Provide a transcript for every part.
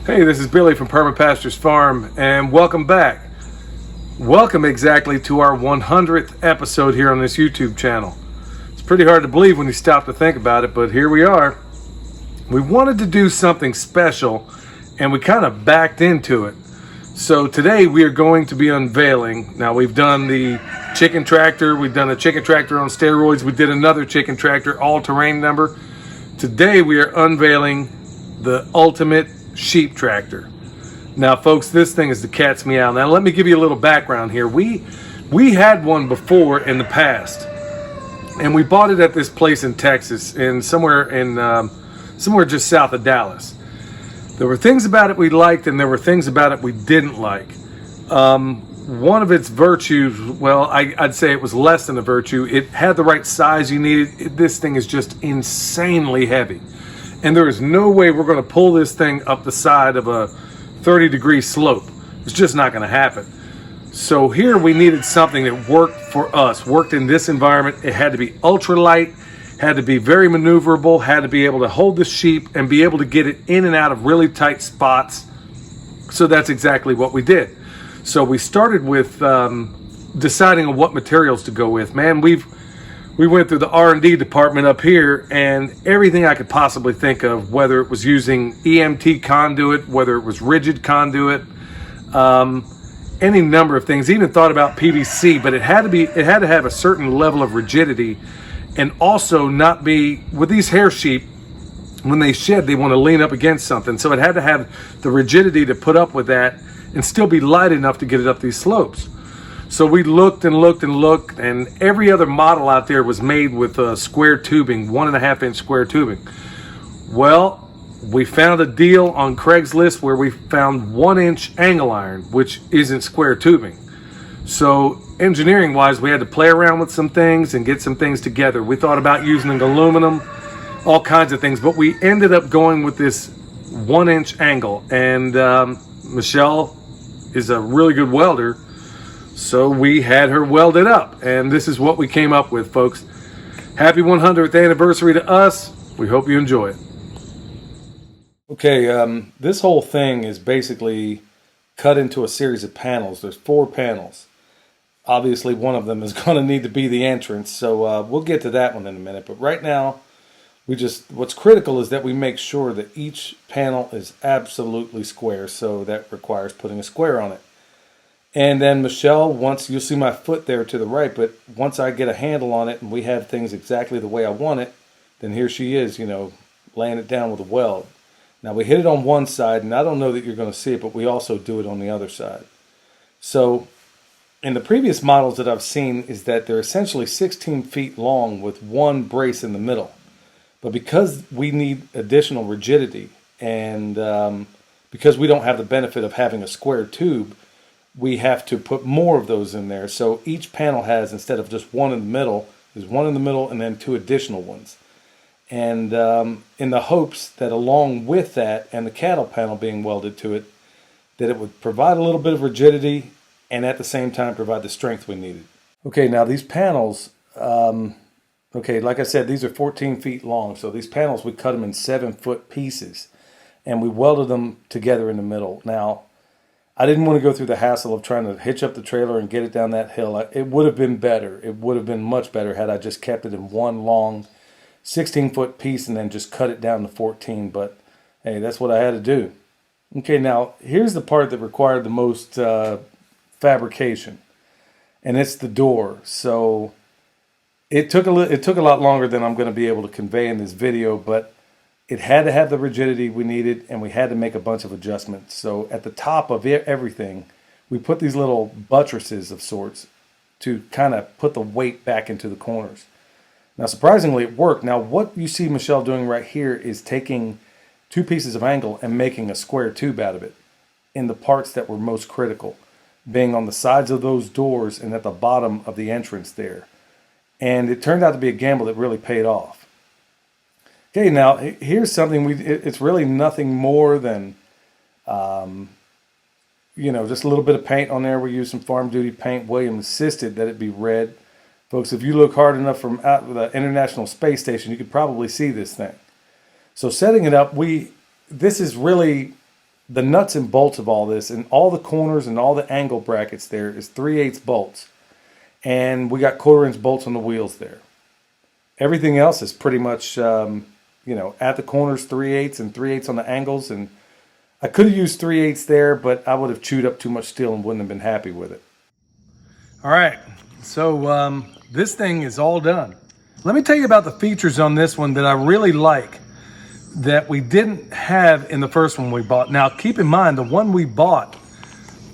Hey, this is Billy from Perma Pastures Farm, and welcome back. Welcome exactly to our 100th episode here on this YouTube channel. It's pretty hard to believe when you stop to think about it, but here we are. We wanted to do something special, and we kind of backed into it. So today we are going to be unveiling. Now we've done the chicken tractor, we've done a chicken tractor on steroids, we did another chicken tractor, all-terrain number. Today we are unveiling the ultimate sheep tractor. Now folks, this thing is the cat's meow. Now let me give you a little background here. We had one before in the past, and we bought it at this place in Texas, somewhere just south of Dallas. There were things about it we liked, and there were things about it we didn't like. One of its virtues, well, I'd say it was less than a virtue. It had the right size you needed. This thing is just insanely heavy. And there is no way we're going to pull this thing up the side of a 30-degree slope. It's just not going to happen. So here we needed something that worked for us, worked in this environment. It had to be ultralight, had to be very maneuverable, had to be able to hold the sheep and be able to get it in and out of really tight spots. So that's exactly what we did. So we started with deciding on what materials to go with. Man, we went through the R&D department up here, and everything I could possibly think of, whether it was using EMT conduit, whether it was rigid conduit, any number of things. Even thought about PVC, but it had to have a certain level of rigidity, and also not be, with these hair sheep, when they shed, they want to lean up against something. So it had to have the rigidity to put up with that and still be light enough to get it up these slopes. So we looked and looked and looked, and every other model out there was made with square tubing, 1.5-inch square tubing. Well, we found a deal on Craigslist where we found 1-inch angle iron, which isn't square tubing. So engineering wise, we had to play around with some things and get some things together. We thought about using aluminum, all kinds of things, but we ended up going with this 1-inch angle. And Michelle is a really good welder, so we had her weld it up, and this is what we came up with, folks. Happy 100th anniversary to us. We hope you enjoy it. Okay, this whole thing is basically cut into a series of panels. There's 4 panels. Obviously, one of them is going to need to be the entrance, so we'll get to that one in a minute. But right now, what's critical is that we make sure that each panel is absolutely square, so that requires putting a square on it. And then Michelle, you'll see my foot there to the right, but once I get a handle on it and we have things exactly the way I want it, then here she is, laying it down with a weld. Now we hit it on one side, and I don't know that you're going to see it, but we also do it on the other side. So in the previous models that I've seen is that they're essentially 16 feet long with one brace in the middle. But because we need additional rigidity, and because we don't have the benefit of having a square tube, we have to put more of those in there. So each panel has, instead of just one in the middle, there's one in the middle and then 2 additional ones. And in the hopes that along with that and the cattle panel being welded to it, that it would provide a little bit of rigidity and at the same time provide the strength we needed. Okay, now these panels, like I said, these are 14 feet long. So these panels, we cut them in 7-foot pieces, and we welded them together in the middle. Now, I didn't want to go through the hassle of trying to hitch up the trailer and get it down that hill. It would have been better. It would have been much better had I just kept it in one long 16-foot piece and then just cut it down to 14. But hey, that's what I had to do. Okay, now here's the part that required the most fabrication, and it's the door. So it took a lot longer than I'm going to be able to convey in this video, but it had to have the rigidity we needed, and we had to make a bunch of adjustments. So at the top of everything, we put these little buttresses of sorts to kind of put the weight back into the corners. Now, surprisingly, it worked. Now, what you see Michelle doing right here is taking 2 pieces of angle and making a square tube out of it in the parts that were most critical, being on the sides of those doors and at the bottom of the entrance there. And it turned out to be a gamble that really paid off. Okay, now here's something it's really nothing more than, just a little bit of paint on there. We used some farm duty paint. William insisted that it be red. Folks, if you look hard enough from out the International Space Station, you could probably see this thing. So setting it up, this is really the nuts and bolts of all this, and all the corners and all the angle brackets there is 3/8 bolts. And we got 1/4 inch bolts on the wheels there. Everything else is pretty much, at the corners 3/8 and 3/8 on the angles. And I could have used 3/8 there, but I would have chewed up too much steel and wouldn't have been happy with it. All right, so this thing is all done. Let me tell you about the features on this one that I really like that we didn't have in the first one we bought. Now, keep in mind, the one we bought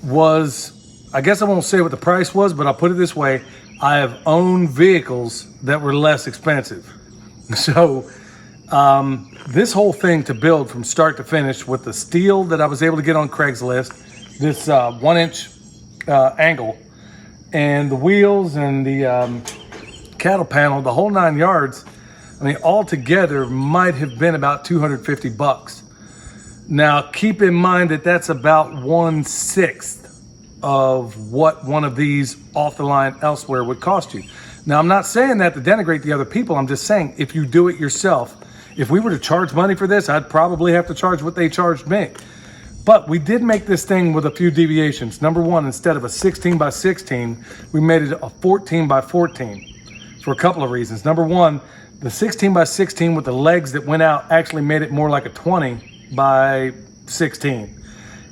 was, I guess I won't say what the price was, but I'll put it this way. I have owned vehicles that were less expensive. So this whole thing to build from start to finish with the steel that I was able to get on Craigslist, this 1-inch angle, and the wheels and the cattle panel, the whole 9 yards, I mean, all together might have been about $250. Now, keep in mind that that's about 1/6 of what one of these off the line elsewhere would cost you. Now, I'm not saying that to denigrate the other people. I'm just saying if you do it yourself, if we were to charge money for this, I'd probably have to charge what they charged me. But we did make this thing with a few deviations. Number one, instead of a 16 by 16, we made it a 14 by 14 for a couple of reasons. Number one, the 16 by 16 with the legs that went out actually made it more like a 20 by 16.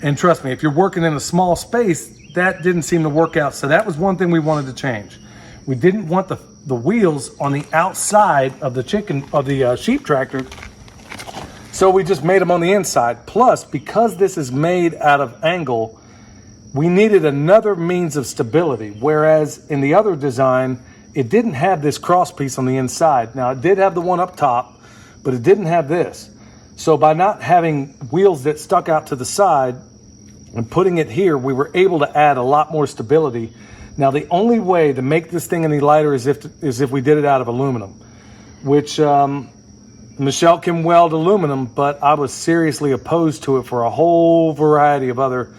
And trust me, if you're working in a small space, that didn't seem to work out. So that was one thing we wanted to change. We didn't want the wheels on the outside of the sheep tractor. So we just made them on the inside. Plus, because this is made out of angle, we needed another means of stability. Whereas in the other design, it didn't have this cross piece on the inside. Now, it did have the one up top, but it didn't have this. So by not having wheels that stuck out to the side and putting it here, we were able to add a lot more stability. Now, the only way to make this thing any lighter is if we did it out of aluminum, which Michelle can weld aluminum, but I was seriously opposed to it for a whole variety of other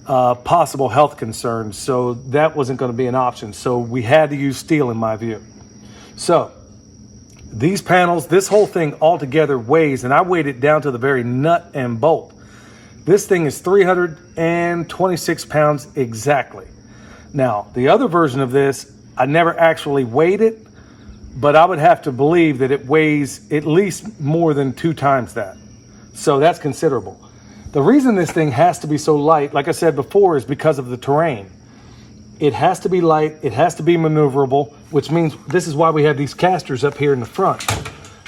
possible health concerns. So that wasn't going to be an option. So we had to use steel in my view. So these panels, this whole thing altogether weighs, and I weighed it down to the very nut and bolt. This thing is 326 pounds exactly. Now, the other version of this, I never actually weighed it, but I would have to believe that it weighs at least more than 2 times that. So that's considerable. The reason this thing has to be so light, like I said before, is because of the terrain. It has to be light, it has to be maneuverable, which means this is why we have these casters up here in the front.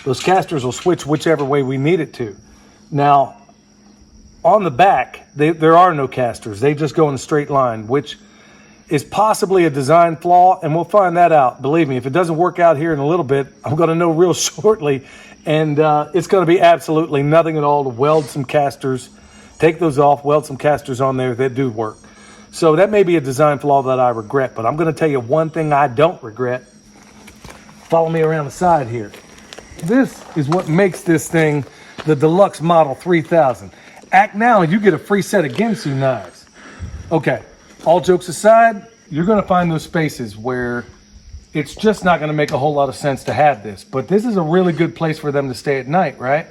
Those casters will switch whichever way we need it to. Now, on the back, there are no casters. They just go in a straight line, which is possibly a design flaw, and we'll find that out. Believe me, if it doesn't work out here in a little bit, I'm going to know real shortly, and it's going to be absolutely nothing at all to weld some casters, take those off, weld some casters on there that do work. So that may be a design flaw that I regret, but I'm going to tell you one thing I don't regret. Follow me around the side here. This is what makes this thing the Deluxe Model 3000. Act now and you get a free set of Ginsu knives. Okay, all jokes aside, you're going to find those spaces where it's just not going to make a whole lot of sense to have this. But this is a really good place for them to stay at night, right?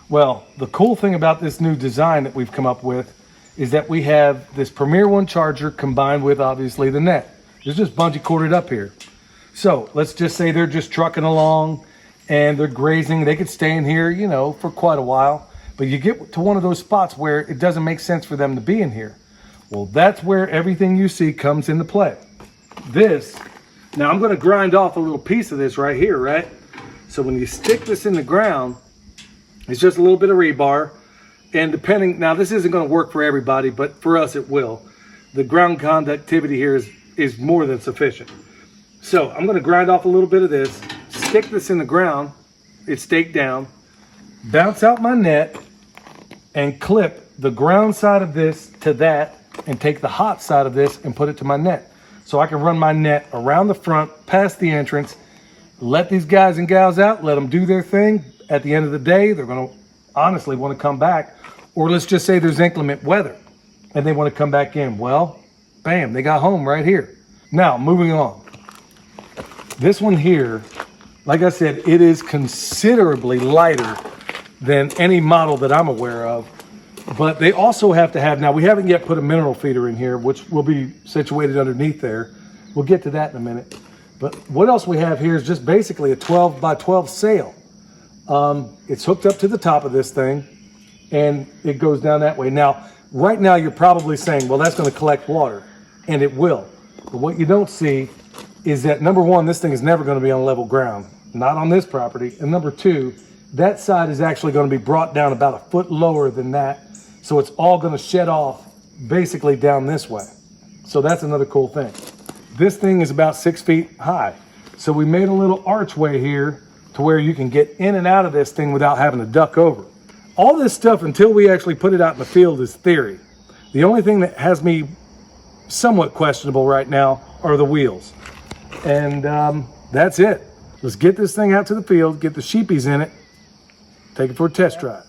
Well, the cool thing about this new design that we've come up with is that we have this Premier One charger combined with, obviously, the net. It's just bungee corded up here. So let's just say they're just trucking along and they're grazing. They could stay in here, you know, for quite a while. But you get to one of those spots where it doesn't make sense for them to be in here. Well, that's where everything you see comes into play. This, now I'm going to grind off a little piece of this right here, right? So when you stick this in the ground, it's just a little bit of rebar. And depending, now this isn't going to work for everybody, but for us it will. The ground conductivity here is more than sufficient. So I'm going to grind off a little bit of this, stick this in the ground, it's staked down, bounce out my net, and clip the ground side of this to that, and take the hot side of this and put it to my net. So I can run my net around the front, past the entrance, let these guys and gals out, let them do their thing. At the end of the day, they're going to honestly want to come back. Or let's just say there's inclement weather and they want to come back in. Well, bam, they got home right here. Now, moving on. This one here, like I said, it is considerably lighter than any model that I'm aware of. But they also have to have, now we haven't yet put a mineral feeder in here, which will be situated underneath there. We'll get to that in a minute. But what else we have here is just basically a 12 by 12 sail. It's hooked up to the top of this thing and it goes down that way. Now, right now you're probably saying, well, that's going to collect water, and it will. But what you don't see is that, number one, this thing is never going to be on level ground, not on this property. And number two, that side is actually going to be brought down about a foot lower than that. So it's all going to shed off basically down this way. So that's another cool thing. This thing is about 6 feet high. So we made a little archway here to where you can get in and out of this thing without having to duck over. All this stuff, until we actually put it out in the field, is theory. The only thing that has me somewhat questionable right now are the wheels. And that's it. Let's get this thing out to the field, get the sheepies in it, take it for a test drive.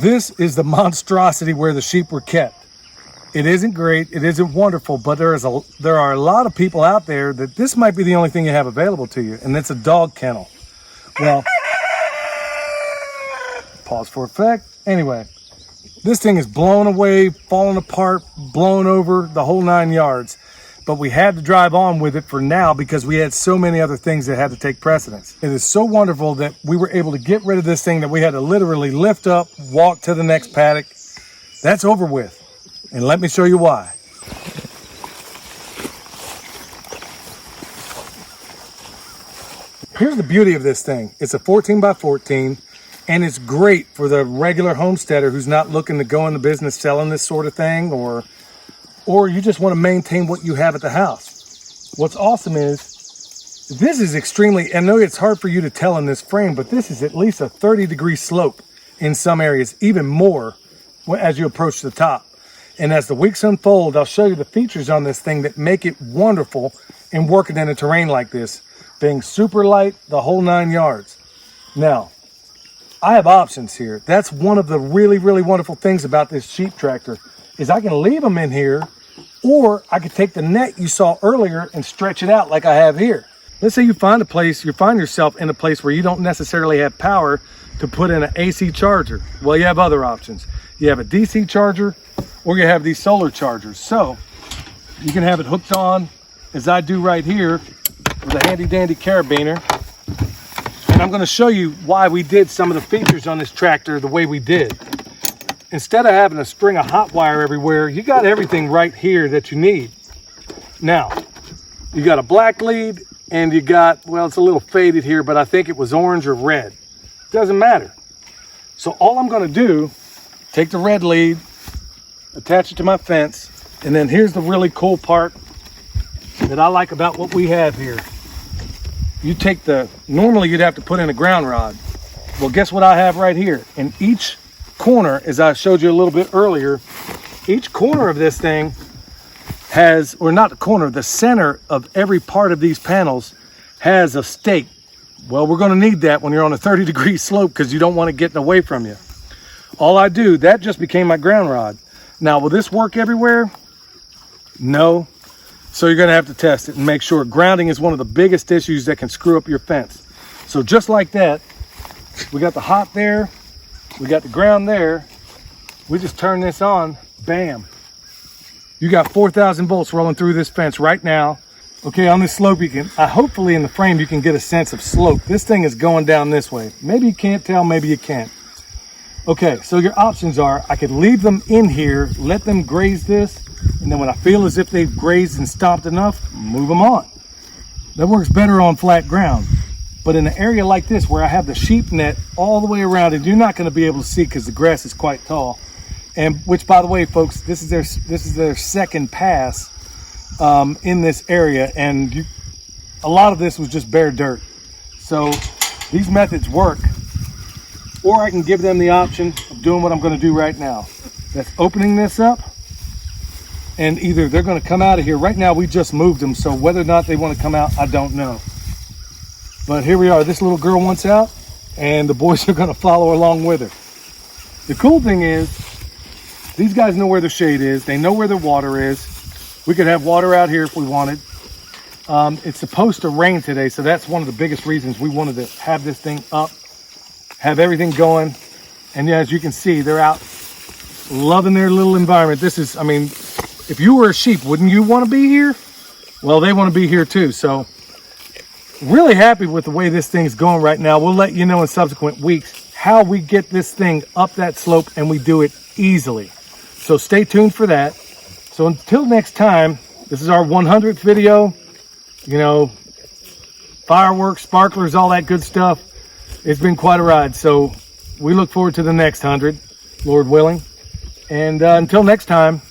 This is the monstrosity where the sheep were kept. It isn't great, it isn't wonderful, but there are a lot of people out there that this might be the only thing you have available to you, and it's a dog kennel. Well, pause for effect. Anyway, this thing is blown away, falling apart, blown over, the whole 9 yards. But we had to drive on with it for now because we had so many other things that had to take precedence. It is so wonderful that we were able to get rid of this thing that we had to literally lift up, walk to the next paddock. That's over with. And let me show you why. Here's the beauty of this thing. It's a 14 by 14, and it's great for the regular homesteader who's not looking to go into business selling this sort of thing, or you just want to maintain what you have at the house. What's awesome is, this is extremely, I know it's hard for you to tell in this frame, but this is at least a 30-degree slope in some areas, even more as you approach the top. And as the weeks unfold, I'll show you the features on this thing that make it wonderful in working in a terrain like this, being super light, the whole 9 yards. Now, I have options here. That's one of the really, really wonderful things about this sheep tractor, is I can leave them in here, or I could take the net you saw earlier and stretch it out like I have here. Let's say you find yourself in a place where you don't necessarily have power to put in an AC charger. Well, you have other options. You have a DC charger, or you have these solar chargers. So you can have it hooked on, as I do right here, with a handy dandy carabiner. And I'm going to show you why we did some of the features on this tractor the way we did. Instead of having a string of hot wire everywhere, you got everything right here that you need. Now, you got a black lead, and you got, well, it's a little faded here, but I think it was orange or red. Doesn't matter. So all I'm going to do, take the red lead, attach it to my fence, and then here's the really cool part that I like about what we have here. You take normally you'd have to put in a ground rod. Well, guess what I have right here? In each corner, as I showed you a little bit earlier, each corner of this thing has, or not the corner, the center of every part of these panels has a stake. Well, we're going to need that when you're on a 30-degree slope because you don't want it getting away from you. All I do, that just became my ground rod. Now, will this work everywhere? No. So you're going to have to test it and make sure. Grounding is one of the biggest issues that can screw up your fence. So just like that, we got the hot there, we got the ground there. We just turn this on, bam. You got 4,000 volts rolling through this fence right now. Okay, on this slope, you can, hopefully in the frame, you can get a sense of slope. This thing is going down this way. Maybe you can't tell, maybe you can't. Okay, so your options are, I could leave them in here, let them graze this, and then when I feel as if they've grazed and stomped enough, move them on. That works better on flat ground. But in an area like this where I have the sheep net all the way around, and you're not going to be able to see because the grass is quite tall, and which, by the way, folks, this is their second pass in this area, and a lot of this was just bare dirt. So these methods work. Or I can give them the option of doing what I'm going to do right now. That's opening this up, and either they're going to come out of here. Right now we just moved them, so whether or not they want to come out, I don't know. But here we are. This little girl wants out, and the boys are going to follow along with her. The cool thing is, these guys know where the shade is. They know where the water is. We could have water out here if we wanted. It's supposed to rain today, so that's one of the biggest reasons we wanted to have this thing up, have everything going. And yeah, as you can see, they're out loving their little environment. This is, I mean, if you were a sheep, wouldn't you want to be here? Well, they want to be here too. So really happy with the way this thing's going right now. We'll let you know in subsequent weeks how we get this thing up that slope, and we do it easily. So stay tuned for that. So until next time, this is our 100th video. You know, fireworks, sparklers, all that good stuff. It's been quite a ride. So we look forward to the next 100, Lord willing. And until next time,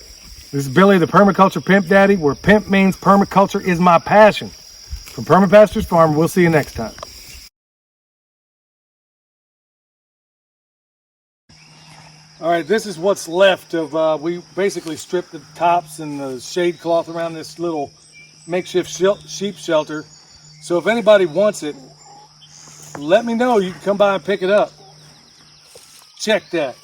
this is Billy, the Permaculture Pimp Daddy, where pimp means permaculture is my passion. From Perma Pastures Farm, we'll see you next time. All right, this is what's left of, we basically stripped the tops and the shade cloth around this little makeshift sheep shelter. So if anybody wants it, let me know. You can come by and pick it up. Check that.